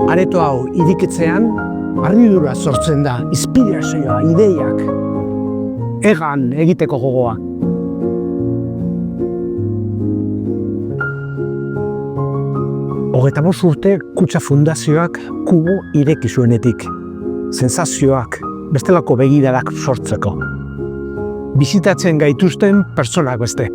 Areto hau irikitzean, harridura sortzen da, inspirazioa, ideiak, egan egiteko gogoa. Hogeita bost urte Kutxa Fundazioak Kubo ireki zuenetik. Sensazioak, bestelako begiradak sortzeko. Bizitatzen gaituzten pertsonak beste.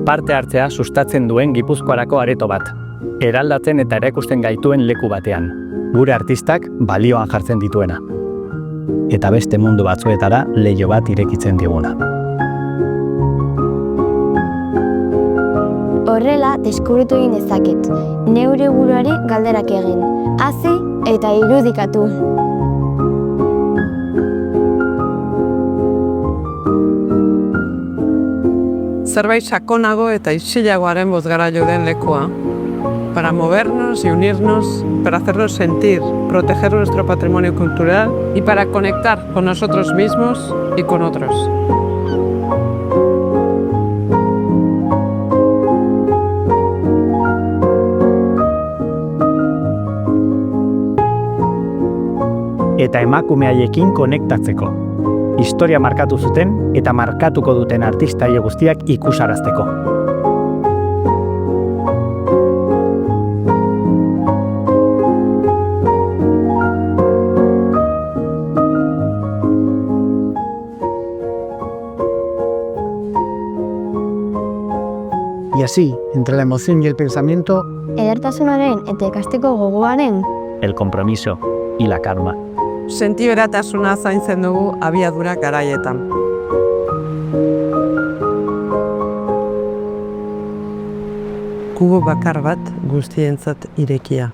Parte hartzea sustatzen duen Gipuzkoarako areto bat. Eraldatzen eta erakusten gaituen leku batean. Gure artistak balioan jartzen dituena. Eta beste mundu batzuetara leiho bat irekitzen diguna. Horrela, deskubritu egin dezaket. Neure buruari galderak egin. Hazi eta irudikatu. Zerbait sakonago eta isilagoaren bozgarailo den lekua. Para movernos y unirnos, para hacernos sentir, proteger nuestro patrimonio cultural y para conectar con nosotros mismos y con otros. Eta emakume haiekin konektatzeko. Historia markatu zuten eta markatuko duten artistaile guztiak ikusarazteko. Y así, entre la emoción y el pensamiento, Edertasunaren eta ikasteko gogoaren El compromiso y la calma. Sentiberatasuna zaintzen dugu abiadura garaietan. Kubo bakar bat guztientzat irekia.